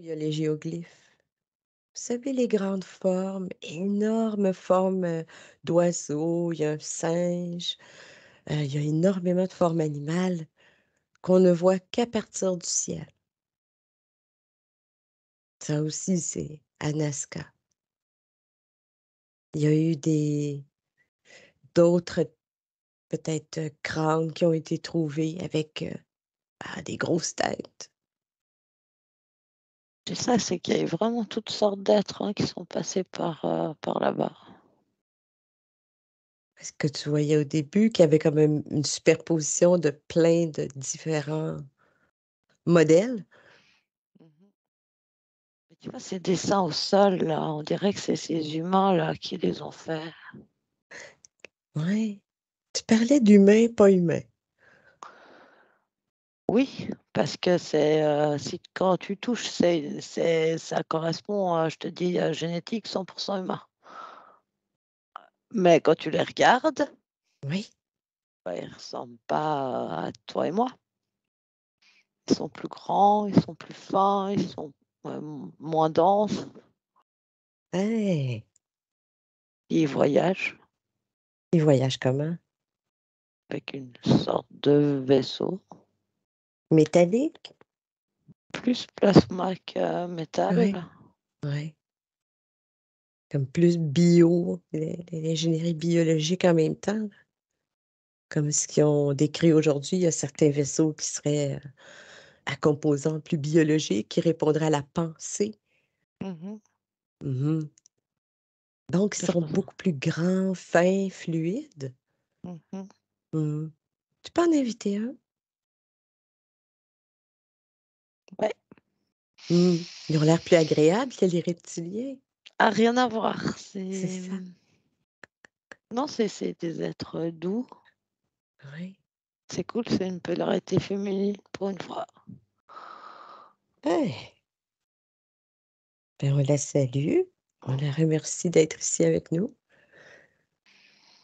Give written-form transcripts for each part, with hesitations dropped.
il y a les géoglyphes. Vous savez, les grandes formes, énormes formes d'oiseaux, il y a un singe, il y a énormément de formes animales qu'on ne voit qu'à partir du ciel. Ça aussi, c'est à Nazca. Il y a eu d'autres, peut-être, crânes qui ont été trouvés avec, des grosses têtes. C'est ça, c'est qu'il y a eu vraiment toutes sortes d'êtres, hein, qui sont passés par là-bas. Est-ce que tu voyais au début qu'il y avait quand même une superposition de plein de différents modèles? Mmh. Mais tu vois, ces dessins au sol là, on dirait que c'est ces humains là qui les ont faits. Ouais. Tu parlais d'humain, pas humain. Oui, parce que si quand tu touches, ça correspond à, je te dis, génétique 100 humain. Mais quand tu les regardes, Oui. bah, ils ressemblent pas à toi et moi. Ils sont plus grands, ils sont plus fins, ils sont, moins denses, Hey! ils voyagent Ils voyagent comment? avec une sorte de vaisseau, Métallique? plus plasma que métal. Oui, ouais. Comme plus bio, l'ingénierie biologique en même temps, là. Comme ce qu'ils ont décrit aujourd'hui, il y a certains vaisseaux qui seraient, à composants plus biologiques, qui répondraient à la pensée. Mmh. Mmh. Donc ils Je sont beaucoup plus grands, fins, fluides. Mmh. Mmh. Tu peux en inviter un? Ouais. Mmh. Ils ont l'air plus agréables que les reptiliens. Ah, rien à voir, C'est ça, non, c'est des êtres doux. oui. C'est cool, c'est une polarité féminine pour une fois. Hey! Ben, on la salue, on la remercie d'être ici avec nous.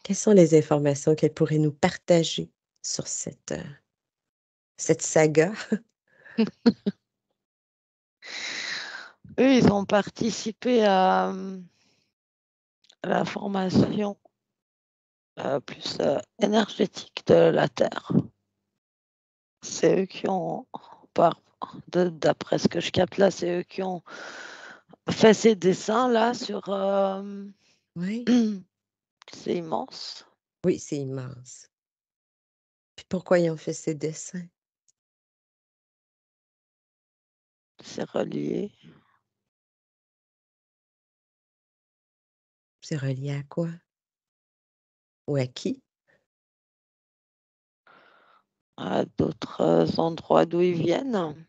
Quelles sont les informations qu'elle pourrait nous partager sur cette saga? Eux, ils ont participé à la formation, plus, énergétique de la Terre. C'est eux qui ont par d'après ce que je capte là, c'est eux qui ont fait ces dessins-là sur, Oui. c'est immense, Oui, c'est immense. Puis pourquoi ils ont fait ces dessins? c'est relié C'est relié à quoi? Ou à qui? à d'autres, endroits d'où ils viennent.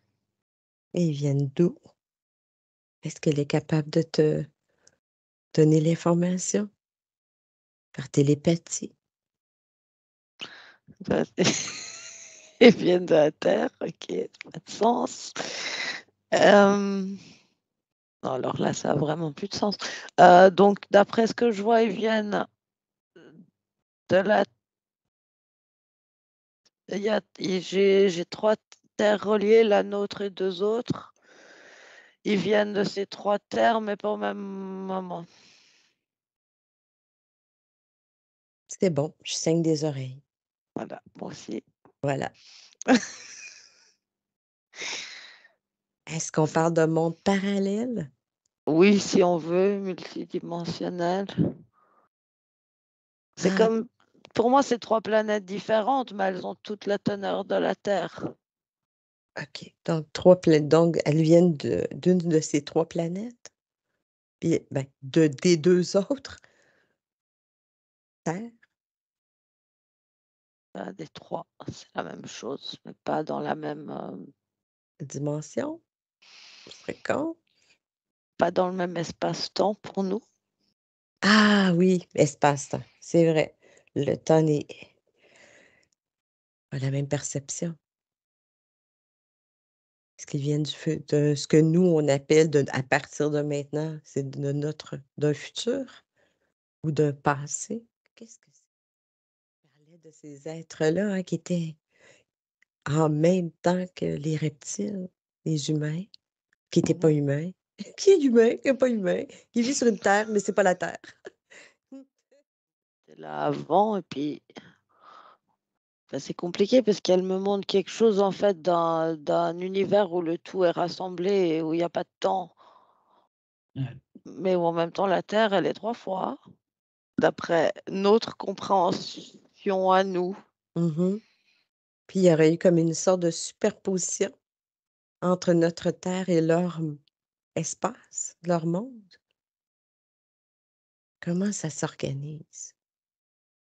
Et ils viennent d'où? Est-ce qu'elle est capable de te donner l'information? Par télépathie? Ça, c'est ils viennent de la Terre, OK, ça a pas de sens. Hem, non, alors là, ça a vraiment plus de sens. Donc d'après ce que je vois, ils viennent de la il y a et j'ai 3 terres reliées, la nôtre et 2 autres. Ils viennent de ces 3 terres, mais pas au même moment. C'est bon, je saigne des oreilles. Voilà, moi aussi. Voilà. Est-ce qu'on parle d'un monde parallèle? Oui, si on veut, multidimensionnel. C'est Ah, comme pour moi, c'est 3 planètes différentes, mais elles ont toutes la teneur de la Terre. OK. Donc 3 planètes. Donc elles viennent d'une de ces 3 planètes? Puis, ben, des 2 autres? Terre? Des 3, c'est la même chose, mais pas dans la même, Dimension? Fréquence? pas dans le même espace-temps pour nous. Ah oui, espace-temps, c'est vrai. Le temps n'est pas la même perception. Est-ce qu'ils viennent du feu de ce que nous, on appelle de à partir de maintenant, c'est de notre d'un futur ou d'un passé? Qu'est-ce que c'est? Tu parlais de ces êtres-là, hein, qui étaient en même temps que les reptiles, les humains. qui n'était pas humain, qui est humain, qui n'est pas humain, qui vit sur une terre, mais c'est pas la terre. C'est là avant, et puis c'est compliqué parce qu'elle me montre quelque chose en fait d'un univers où le tout est rassemblé et où il n'y a pas de temps. Ouais. Mais où en même temps la Terre, elle est 3 fois, d'après notre compréhension à nous. Puis il y aurait eu comme une sorte de superposition entre notre Terre et leur espace, leur monde. Comment ça s'organise?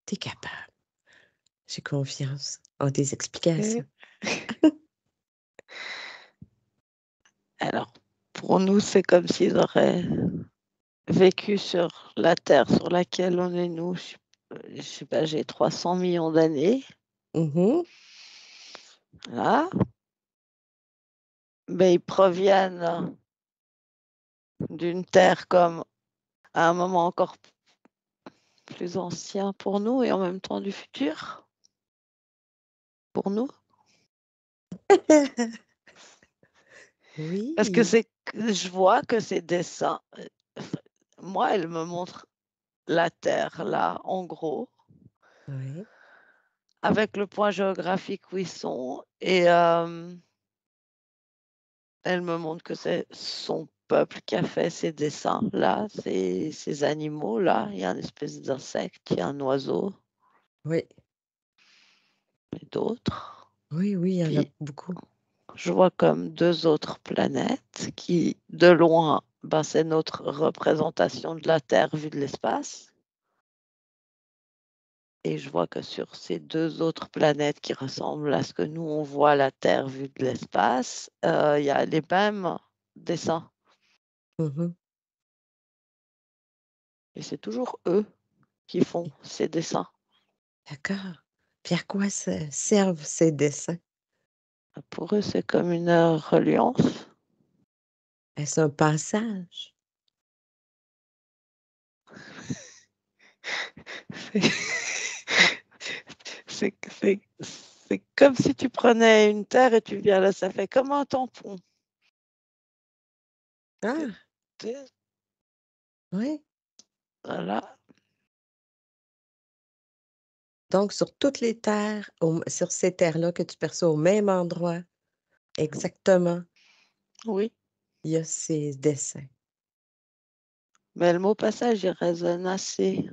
Tu es capable. J'ai confiance en tes explications. Alors, pour nous, c'est comme s'ils auraient vécu sur la Terre sur laquelle on est nous. Je sais pas, j'ai 300 millions d'années. Là. Mais ils proviennent d'une Terre comme à un moment encore plus ancien pour nous et en même temps du futur pour nous. Oui. Parce que je vois que ces dessins, moi, elle me montre la Terre là, en gros, Oui. avec le point géographique où ils sont, et elle me montre que c'est son peuple qui a fait ces dessins là, ces animaux là. Il y a une espèce d'insecte, il y a un oiseau Oui. et d'autres. Oui, oui, il y en a Puis beaucoup. je vois comme 2 autres planètes qui, de loin, c'est notre représentation de la Terre vue de l'espace. Et je vois que sur ces 2 autres planètes qui ressemblent à ce que nous, on voit la Terre vue de l'espace, il y a les mêmes dessins. Et c'est toujours eux qui font ces dessins. D'accord. Puis à quoi servent ces dessins? Pour eux, c'est comme une reliance. Est-ce un passage? C'est comme si tu prenais une terre et tu viens là, ça fait comme un tampon. Ah, oui. Voilà. Donc, sur toutes les terres, sur ces terres-là que tu perçois au même endroit, exactement, Oui. il y a ces dessins. Mais le mot passage, il résonne assez.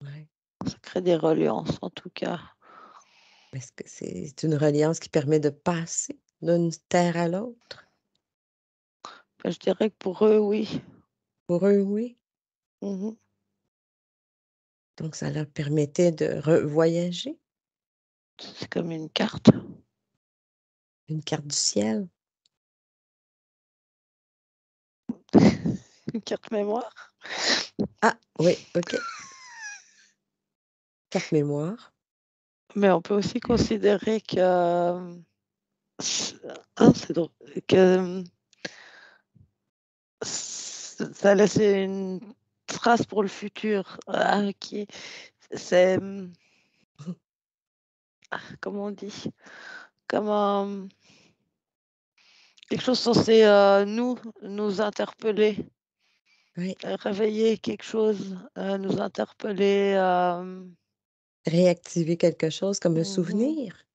Ouais. Ça crée des reliances, en tout cas. Est-ce que c'est une reliance qui permet de passer d'une terre à l'autre? Je dirais que pour eux, oui. Pour eux, oui. Mhm. Donc, ça leur permettait de voyager. C'est comme une carte. Une carte du ciel. Une carte mémoire. Ah, oui, OK. Carte mémoire. Mais on peut aussi considérer que c'est drôle, que ça laisse une trace pour le futur. C'est comment on dit? Comme quelque chose censé nous interpeller, Oui. réveiller quelque chose, nous interpeller. Réactiver quelque chose comme un Mhm, souvenir.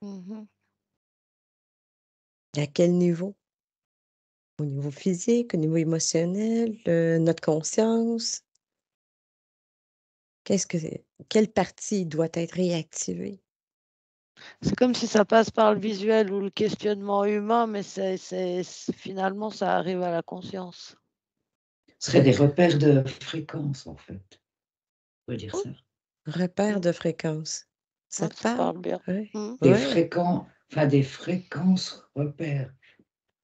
mhm. À quel niveau? Au niveau physique, au niveau émotionnel, notre conscience? Quelle partie doit être réactivée? C'est comme si ça passe par le visuel ou le questionnement humain, mais finalement, ça arrive à la conscience. Ce serait des repères de fréquence, en fait. On peut dire ça. Repère de fréquence. Ça te Tu parle? parles bien. Oui. Des Ouais. des fréquences repères.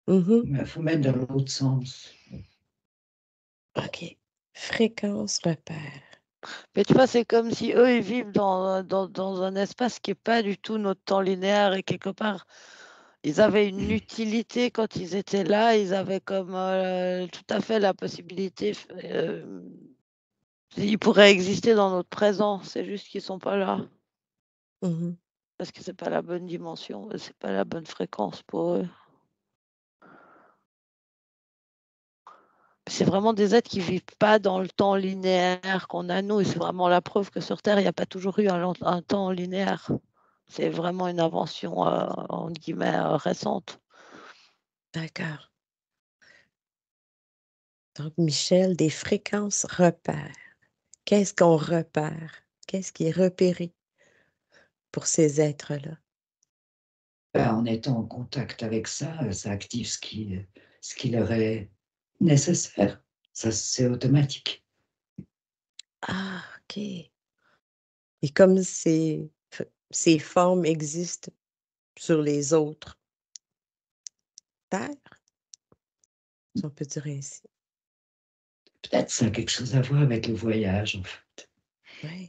Mhm. Mais il faut mettre dans l'autre sens. OK. Fréquence repère. Mais tu vois, c'est comme si eux, ils vivent dans un espace qui n'est pas du tout notre temps linéaire et quelque part, ils avaient une utilité quand ils étaient là. Ils avaient comme tout à fait la possibilité. Ils pourraient exister dans notre présent. C'est juste qu'ils ne sont pas là. Mhm. Parce que c'est pas la bonne dimension, c'est pas la bonne fréquence pour eux. C'est vraiment des êtres qui ne vivent pas dans le temps linéaire qu'on a nous. Et c'est vraiment la preuve que sur Terre, il n'y a pas toujours eu un temps linéaire. C'est vraiment une invention, entre guillemets, récente. D'accord. Donc, Michel, des fréquences repères. Qu'est-ce qu'on repère? Qu'est-ce qui est repéré pour ces êtres-là? En étant en contact avec ça, ça active ce qui leur est nécessaire. Ça, c'est automatique. Ah, OK. Et comme ces formes existent sur les autres terres, si on peut dire ainsi. Peut-être ça a quelque chose à voir avec le voyage, en fait. Oui.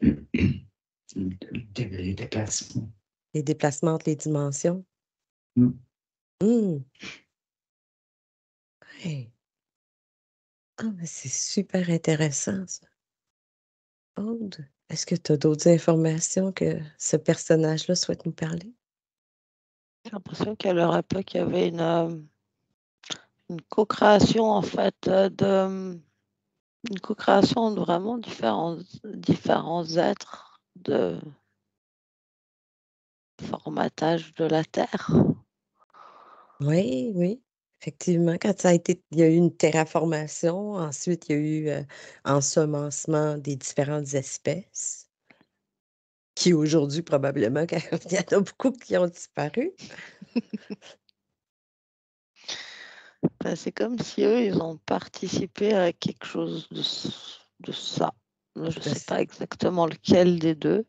Les déplacements. Les déplacements entre les dimensions. Mm. Ouais. Ah, mais c'est super intéressant, ça. Aude, est-ce que tu as d'autres informations que ce personnage-là souhaite nous parler? J'ai l'impression qu'à leur époque, il y avait une co-création, en fait, une co-création de vraiment différents êtres de formatage de la Terre. Oui, oui, effectivement, quand ça a été il y a eu une terraformation, ensuite il y a eu, ensemencement des différentes espèces qui aujourd'hui probablement qu'il y en a beaucoup qui ont disparu. Ben, c'est comme si eux, ils ont participé à quelque chose de ça. Je ne De sais s pas exactement lequel des deux.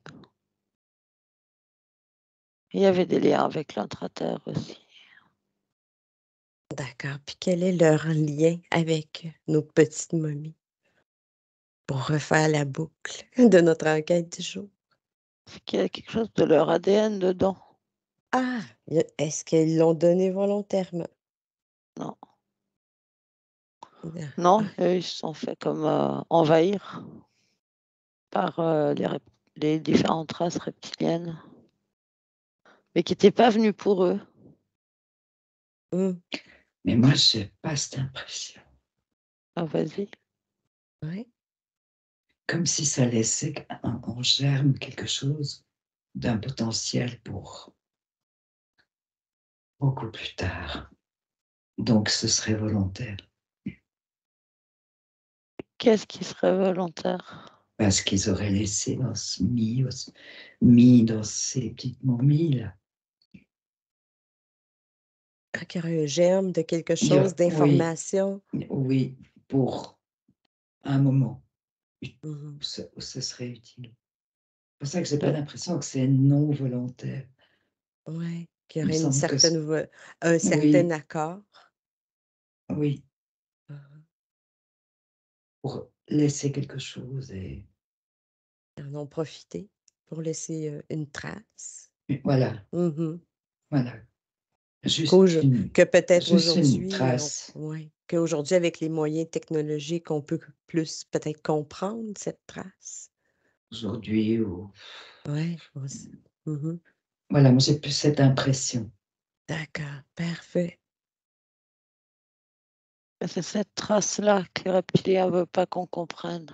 Il y avait des liens avec l'intraterre aussi. D'accord, puis quel est leur lien avec nos petites momies? Pour refaire la boucle de notre enquête du jour. C'est qu'il y a quelque chose de leur ADN dedans. Ah! Est-ce qu'ils l'ont donné volontairement? Non. Non. Non, Ah, eux, ils se sont fait comme envahir par les différentes races reptiliennes, mais qui n'étaient pas venues pour eux. Mais moi, je n'ai pas cette impression. Ah, vas-y. ouais. Comme si ça laissait en germe quelque chose d'un potentiel pour beaucoup plus tard. Donc, ce serait volontaire. Qu'est-ce qui serait volontaire? Parce qu'ils auraient laissé dans ce mis dans ces petites momies là. Ah, qu'il y aurait un germe de quelque chose, Oui, d'information. oui, pour un moment Mmh. où ce serait utile. C'est pour ça que j'ai pas Le- l'impression que c'est non volontaire. Ouais, qu'il y Il me aurait une semble que certaine un certain oui, accord. oui, Mmh. pour laisser quelque chose et Ils en ont profité pour laisser, une trace. voilà, Mmh. voilà. Qu'aujo que peut-être Juste une aujourd'hui, trace ouais, qu'aujourd'hui avec les moyens technologiques, on peut plus peut-être comprendre cette trace. aujourd'hui ou Ouais, mmh. voilà, moi j'ai plus cette impression. D'accord, parfait. C'est cette trace-là que les reptiliens ne veulent pas qu'on comprenne.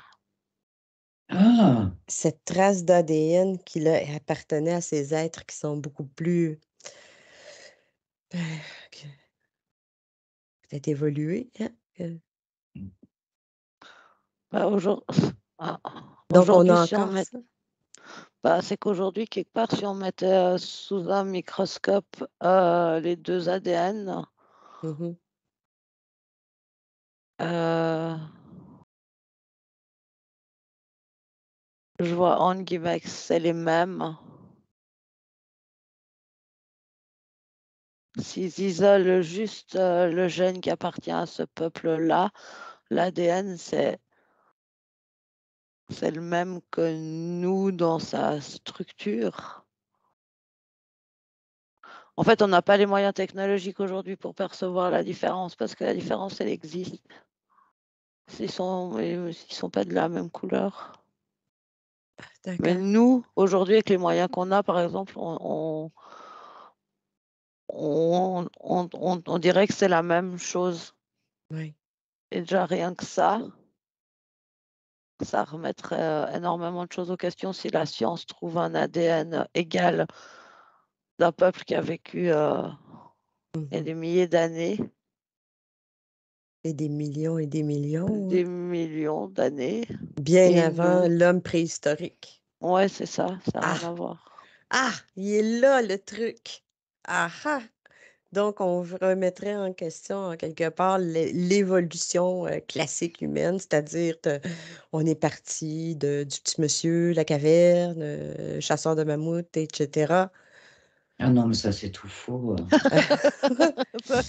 Ah, Cette trace d'ADN qui, là, appartenait à ces êtres qui sont beaucoup plus, que peut-être évolués, hein, Bah, ah, donc on aujourd'hui, a si on encore met, ça? bah, c'est qu'aujourd'hui, quelque part, si on mettait sous un microscope les deux ADN, Mmh. euh, je vois en guillemets que c'est les mêmes. S'ils isolent juste le gène qui appartient à ce peuple-là, l'ADN, c'est le même que nous dans sa structure. En fait, on n'a pas les moyens technologiques aujourd'hui pour percevoir la différence parce que la différence, elle existe. Ils sont pas de la même couleur. Mais D'accord, nous, aujourd'hui, avec les moyens qu'on a, par exemple, on dirait que c'est la même chose. oui. Et déjà rien que ça remettrait énormément de choses aux questions si la science trouve un ADN égal d'un peuple qui a vécu il y a Mmh. des milliers d'années, Et des millions, des millions d'années. bien Et avant nous, l'homme préhistorique. ouais, c'est ça n'a Ah! rien à voir. Ah! Il est là le truc! Ah ah! Donc on remettrait en question, en quelque part, l'évolution, classique humaine, c'est-à-dire on est parti du petit monsieur, la caverne, chasseur de mammouths et cetera. Ah non, mais ça, c'est tout faux. Ça,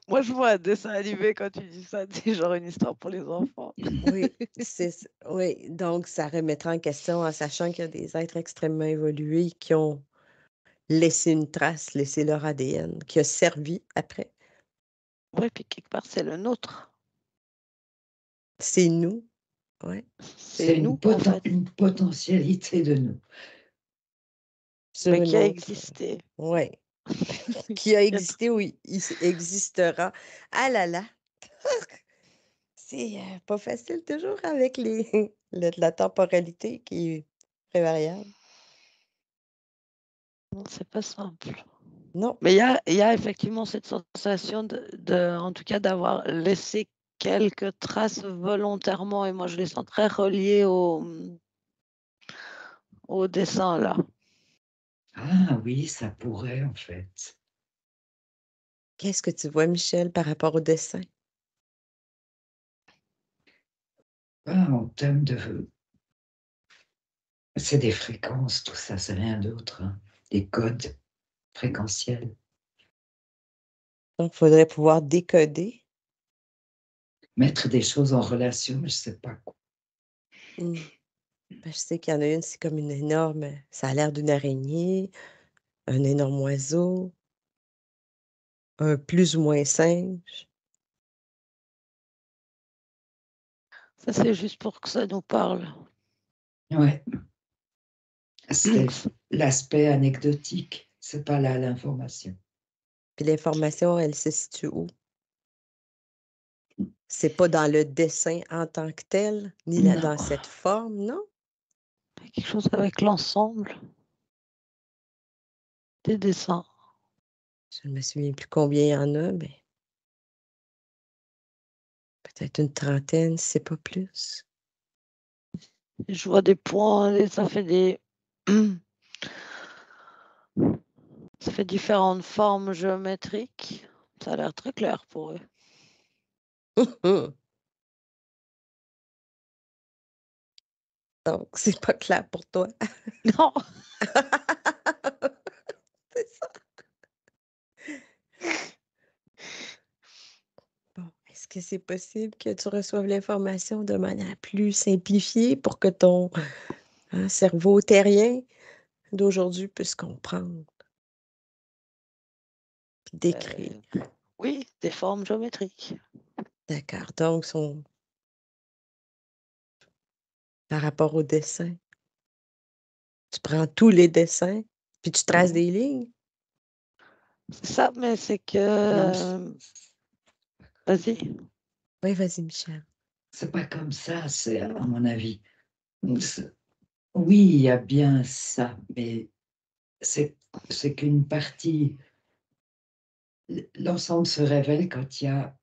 moi, je vois un dessin animé quand tu dis ça, c'est genre une histoire pour les enfants. Oui, oui, donc ça remettrait en question en sachant qu'il y a des êtres extrêmement évolués qui ont laissé une trace, laissé leur ADN, qui a servi après. Oui, puis quelque part, c'est le nôtre. C'est nous, ouais, C'est C'est nous, en fait, une potentialité de nous. sur mais une qui a autre, existé. ouais, qui a Il y a existé ou existera. Ah là là! C'est, pas facile toujours avec les la temporalité qui est très variable. Non, c'est pas simple. Non. Mais il y a effectivement cette sensation en tout cas, d'avoir laissé quelques traces volontairement, et moi, je les sens très reliées au dessin, là. Ah oui, ça pourrait, en fait. Qu'est-ce que tu vois, Michel, par rapport au dessin? Ah, en termes de... C'est des fréquences, tout ça, c'est rien d'autre, hein. Des codes fréquentiels. Donc, il faudrait pouvoir décoder. Mettre des choses en relation, je ne sais pas quoi. Mmh. Ben, je sais qu'il y en a une, c'est comme une énorme ça a l'air d'une araignée, un énorme oiseau, un plus ou moins singe. Ça, c'est juste pour que ça nous parle. Ouais, c'est l'aspect anecdotique, c'est pas là l'information. Puis l'information, elle se situe où? C'est pas dans le dessin en tant que tel, ni là Non, dans cette forme, non? Quelque chose avec l'ensemble des dessins. Je ne me souviens plus combien il y en a, mais peut-être une trentaine, si c'est pas plus. Je vois des points et ça fait ça fait différentes formes géométriques. Ça a l'air très clair pour eux. Donc c'est pas clair pour toi. Non, C'est ça. Bon, est-ce que c'est possible que tu reçoives l'information de manière plus simplifiée pour que ton, cerveau terrien d'aujourd'hui puisse comprendre, puis décrire? euh, oui, des formes géométriques. D'accord, donc son par rapport au dessin, tu prends tous les dessins, puis tu traces des lignes? C'est ça, mais c'est que non, vas-y. Oui, vas-y, Michel. c'est pas comme ça, c'est à mon avis. Oui, il y a bien ça, mais c'est qu'une partie. L'ensemble se révèle quand il y a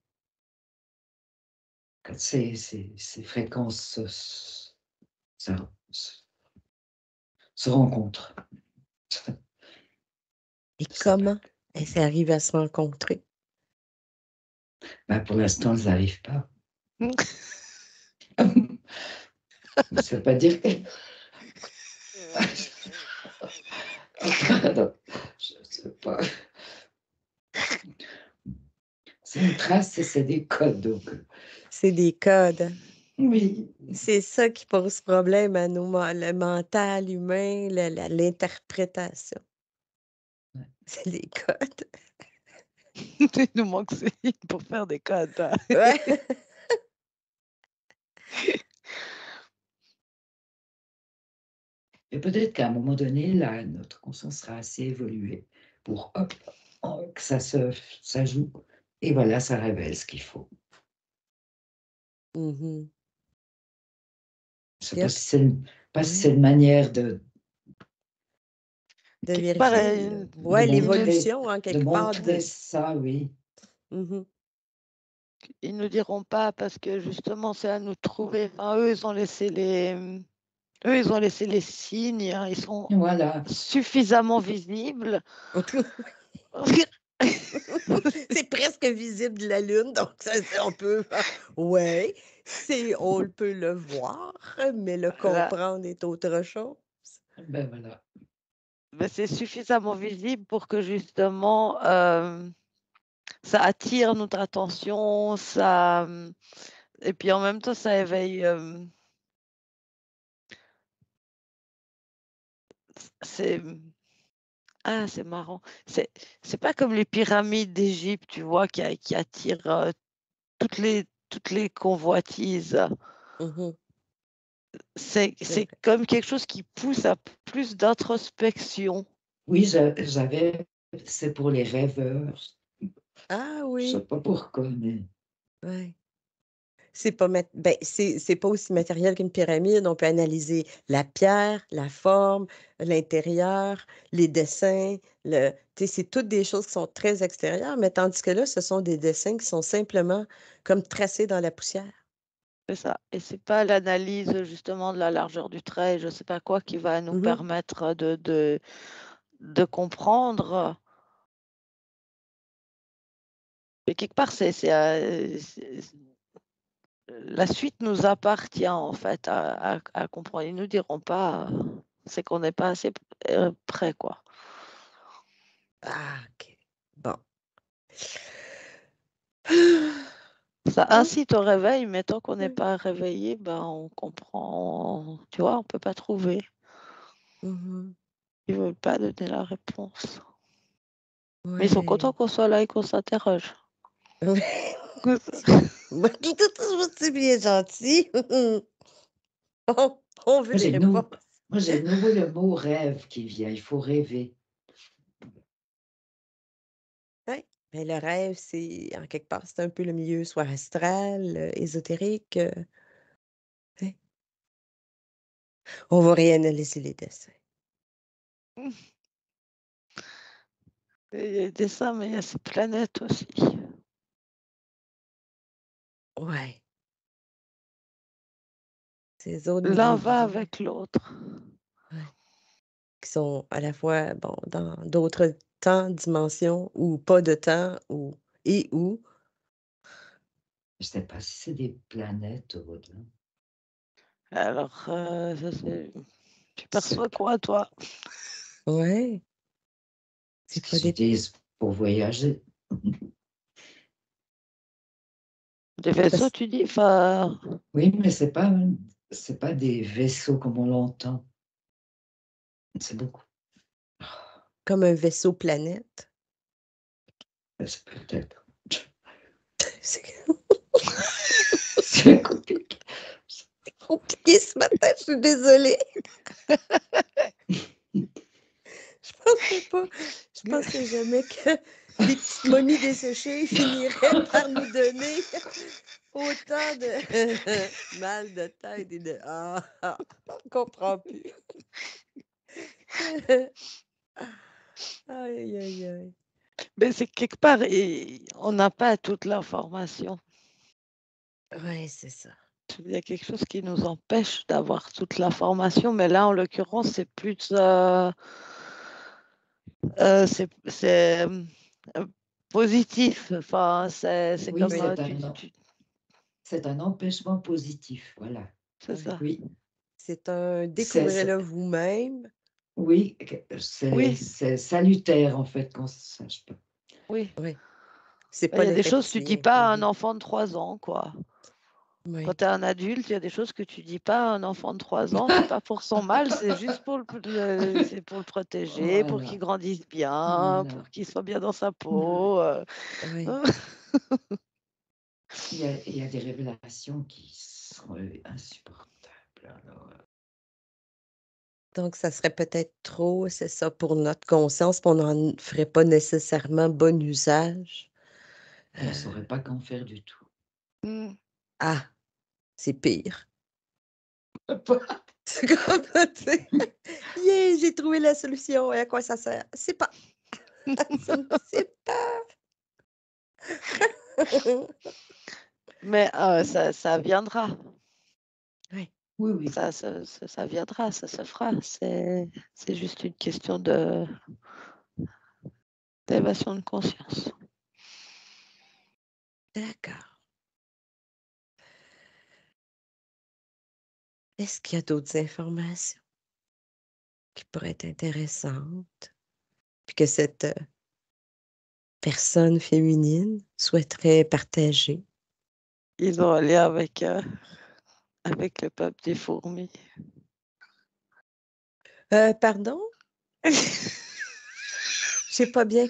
quand ces fréquences se rencontrent. Et Je sais pas. comment elles arrivent à se rencontrer? Ben, pour l'instant, elles n'arrivent pas. Ça veut pas dire que... Pardon, je sais pas. C'est une trace et c'est des codes, donc C'est des codes. oui. C'est ça qui pose problème à nos le mental humain, l'interprétation. Ouais. C'est les codes. Il nous manque pour faire des codes. Ouais. Et peut-être qu'à un moment donné, là, notre conscience sera assez évoluée pour, hop, que ça joue et voilà, ça révèle ce qu'il faut. Mhm. Je sais Puis pas hop, si c'est pas si c'est oui, une manière de, de Quelque part, vérifier de ouais, montrer, l'évolution, en de quelque part. montrer ça, oui. Mhm. ils nous diront pas parce que justement, c'est à nous de trouver. Enfin, eux, ils ont laissé les signes, hein, ils sont Voilà. suffisamment visibles. C'est presque visible de la Lune, donc on peut ouais, on peut le voir, mais le Voilà. comprendre est autre chose. Ben voilà. Mais c'est suffisamment visible pour que justement, ça attire notre attention, et puis en même temps, ça éveille. C'est c'est marrant. C'est pas comme les pyramides d'Égypte, tu vois, qui attirent toutes les convoitises. Mhm, C'est c'est c'est vrai. comme quelque chose qui pousse à plus d'introspection. Oui, c'est pour les rêveurs. Ah Je sais oui, pas pourquoi, mais ouais. C'est pas c'est pas aussi matériel qu'une pyramide. On peut analyser la pierre, la forme, l'intérieur, les dessins. C'est toutes des choses qui sont très extérieures, mais tandis que là, ce sont des dessins qui sont simplement comme tracés dans la poussière. C'est ça. Et c'est pas l'analyse justement de la largeur du trait, je sais pas quoi, qui va nous Mhm. permettre de comprendre. Mais quelque part, la suite nous appartient en fait à comprendre. Ils nous diront pas, c'est qu'on n'est pas assez près, quoi. Ah, OK. Bon. Ça Bon, incite au réveil, mais tant qu'on n'est ouais. pas réveillé, ben on comprend, tu vois, on peut pas trouver. Mhm. Ils veulent pas donner la réponse. Mais ils sont contents Ouais. qu'on soit là et qu'on s'interroge. Ouais, c'est bien gentil. On veut moi des j'ai de nouveau, réponses. moi j'ai de nouveau le mot rêve qui vient. Il faut rêver. Ouais. Mais le rêve, c'est en quelque part, c'est un peu le milieu soit astral, ésotérique. Ouais. On va réanalyser les dessins. Il y a des dessins, mais il y a ces planètes aussi. Ouais. Ces autres L'un milieux de va vie, avec l'autre. ouais, qui sont à la fois, bon, dans d'autres temps, dimensions, ou pas de temps, ou et où. Je sais pas si c'est des planètes au-delà. Alors, tu perçois C'est- quoi, toi? Ouais. Ce C'est pas qu'ils des. utilisent pour voyager. Des vaisseaux, parce- tu dis? Enfin, Oui, mais c'est pas des vaisseaux comme on l'entend. C'est beaucoup. Comme un vaisseau planète. C'est peut-être. C'est C'est compliqué. compliqué ce matin, je suis désolée. Je pensais pas. Je pensais jamais que des petites momies desséchées finiraient par nous donner autant de mal de tête et de on comprend plus. Aïe, aïe, aïe. mais c'est quelque part, et on n'a pas toute l'information. Ouais, c'est ça. Il y a quelque chose qui nous empêche d'avoir toute l'information, mais là, en l'occurrence, c'est plus, c'est positif. Enfin, c'est Oui, comme c'est un empêchement positif. Voilà. c'est Ouais. ça. Oui. C'est un C'est- découvrez-le vous-même. oui, Oui, c'est salutaire en fait qu'on ne sache pas. oui. Oui. C'est Il pas y a des choses que tu dis l'infectien. pas à un Mhm. enfant de 3 ans, quoi. Quand Oui. tu es un adulte, il y a des choses que tu dis pas à un enfant de 3 ans. C'est pas pour son mal, c'est juste c'est pour le protéger, pour qu'il Voilà. grandisse bien, Voilà. pour qu'il soit bien dans sa Voilà. peau. Oui. Hein. Il y a des révélations qui sont insupportables. Alors, Donc, ça serait peut-être trop, c'est ça, pour notre conscience, puis on n'en ferait pas nécessairement bon usage. on ne saurait pas qu'en faire du tout. Mm. Ah! C'est pire. C'est comme, tu sais, yeah, j'ai trouvé la solution. Et à quoi ça sert? C'est pas. Ça ne sait pas. Mais ça viendra. Oui. Oui, oui. Ça viendra, ça se fera. C'est juste une question d'élévation de conscience. D'accord. Est-ce qu'il y a d'autres informations qui pourraient être intéressantes? Puis que cette personne féminine souhaiterait partager? Ils ont un lien avec le peuple des fourmis. Pardon? J'ai pas bien.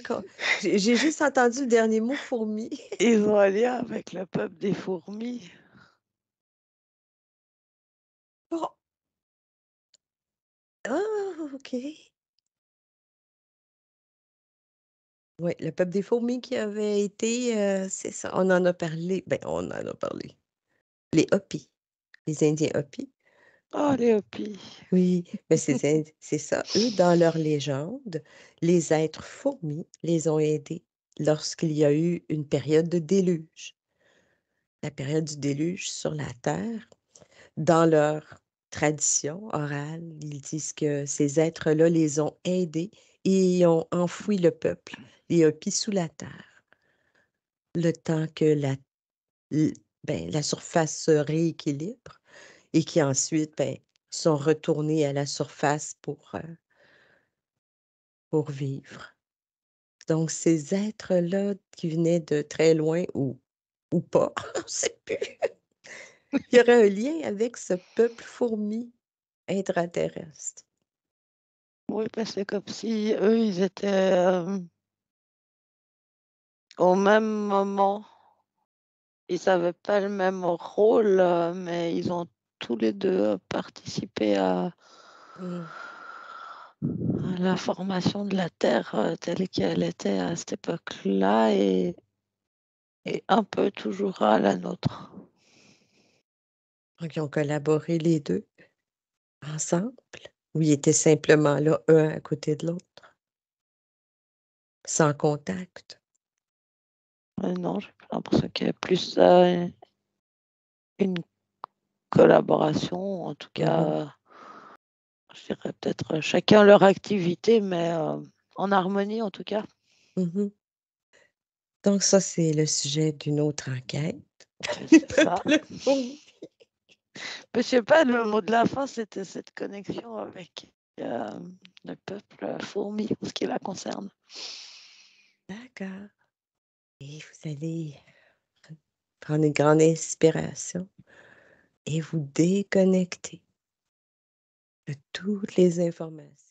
J'ai juste entendu le dernier mot fourmi. Ils ont un lien avec le peuple des fourmis. Bon. Ah, OK. Oui, le peuple des fourmis qui avait été, c'est ça, on en a parlé. Ben, on en a parlé. Les Hopis, les Indiens Hopis. Oh, les hopis. Oui, mais c'est ça. Eux, dans leur légende, les êtres fourmis les ont aidés lorsqu'il y a eu une période de déluge. La période du déluge sur la Terre, dans leur tradition orale, ils disent que ces êtres-là les ont aidés et ont enfoui le peuple, les Hopis, sous la Terre, le temps que la surface se rééquilibre et qui ensuite sont retournés à la surface pour vivre. Donc, ces êtres-là qui venaient de très loin ou pas, on ne sait plus. Il y aurait un lien avec ce peuple fourmi intraterrestre. Oui, parce que c'est comme si eux, ils étaient au même moment. Ils n'avaient pas le même rôle, mais ils ont tous les deux participé à la formation de la Terre telle qu'elle était à cette époque-là et un peu toujours à la nôtre. Donc, ils ont collaboré les deux ensemble ou ils étaient simplement là, un à côté de l'autre, sans contact? Non, j'ai l'impression qu'il y a plus une collaboration, en tout cas, je dirais peut-être chacun leur activité, mais en harmonie en tout cas. Mhm. Donc, ça, c'est le sujet d'une autre enquête. C'est ça. Peuple fourmi. Je sais pas, le mot de la fin, c'était cette connexion avec le peuple fourmi, en ce qui la concerne. D'accord. Et vous allez prendre une grande inspiration et vous déconnecter de toutes les informations